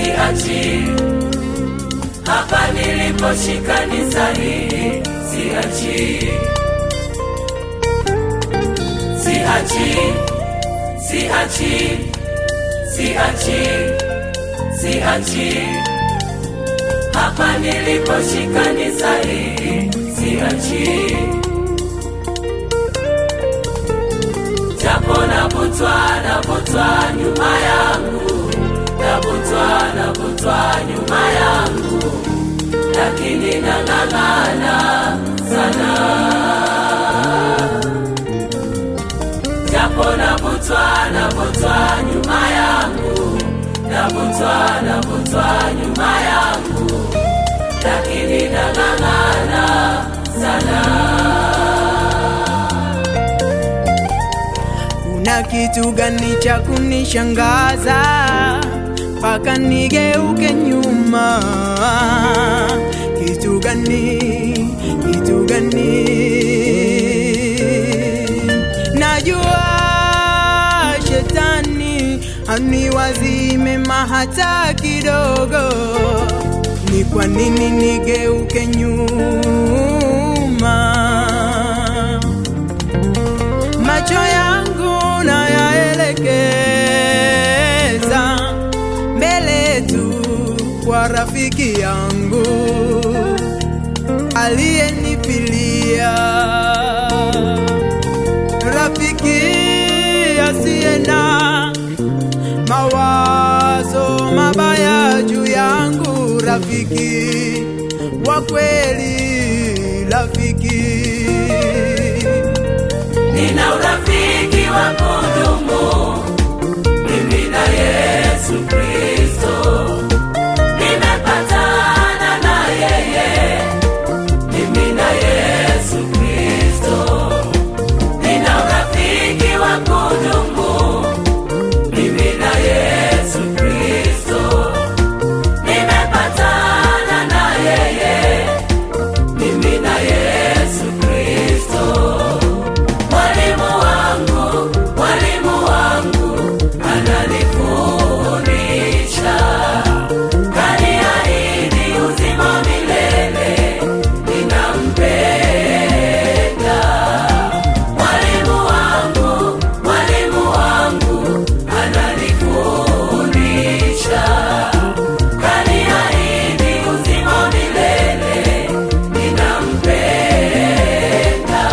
Siachi, hapa niliposhika ni sahihi. Siachi, siachi, siachi, siachi, siachi, hapa niliposhika ni sahihi. Siachi, japo navutwa nyuma yangu, navutwa nyuma yangu, lakini nang'ang'ana sana. Japo navutwa nyuma yangu, navutwa nyuma yangu, lakini nang'ang'ana sana. Kuna kitu gani cha kunishangaza mpaka nigeuke nyuma? Kitu gani? Kitu gani? Najua shetani haniwazii mema hata kidogo. Ni kwa nini nigeuke nyuma? Macho yangu nayaelekeza mbele tu kwa rafiki yangu aliyenifilia, rafiki asiye na mawazo mabaya juu yangu, rafiki wa kweli, rafiki. Nina urafiki wa kudumu mimi na Yesu Kristo, nimepatana na yeye mimi na Yesu Kristo. Nina urafiki wa kudumu mimi na Yesu Kristo, nimepatana na yeye mimi na Yesu Kristo. Mwalimu wangu ananifundisha, kaniahidi uzima milele, ninampenda. Mwalimu wangu ananifundisha, kaniahidi uzima milele, ninampenda.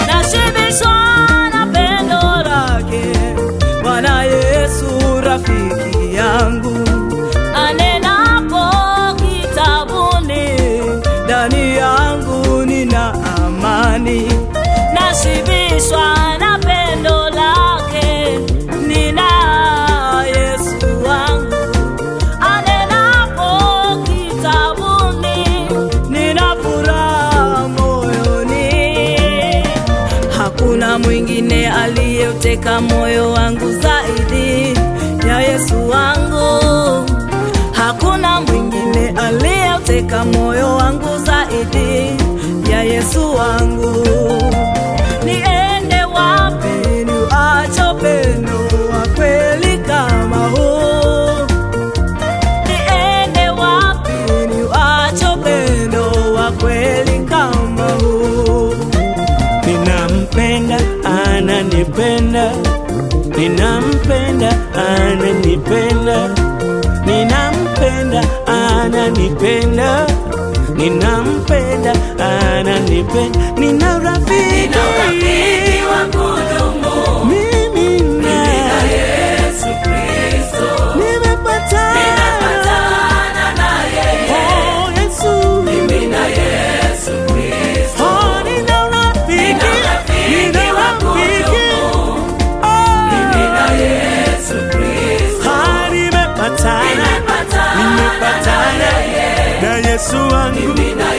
Nashibishwa na pendo lake Bwana Yesu, rafiki yangu, anenapo kitabuni, ndani yangu nina amani. Nashibishwa na pendo lake, nina Yesu wangu, anenapo kitabuni, nina furaha moyoni. Hakuna mwingine aliyeuteka moyo wangu zaidi ya Yesu wangu. Hakuna mwingine aliyeuteka moyo wangu zaidi ya Yesu wangu. Niende wapi niache pendo wa kweli kama huu? Niende wapi niache pendo wa kweli kama huu? Ninampenda, ananipenda, ninampenda, ananipenda, ninampenda, ananipenda, ninampenda, ananipenda. Nina urafiki wa kudumu Yesu wangu, mimi na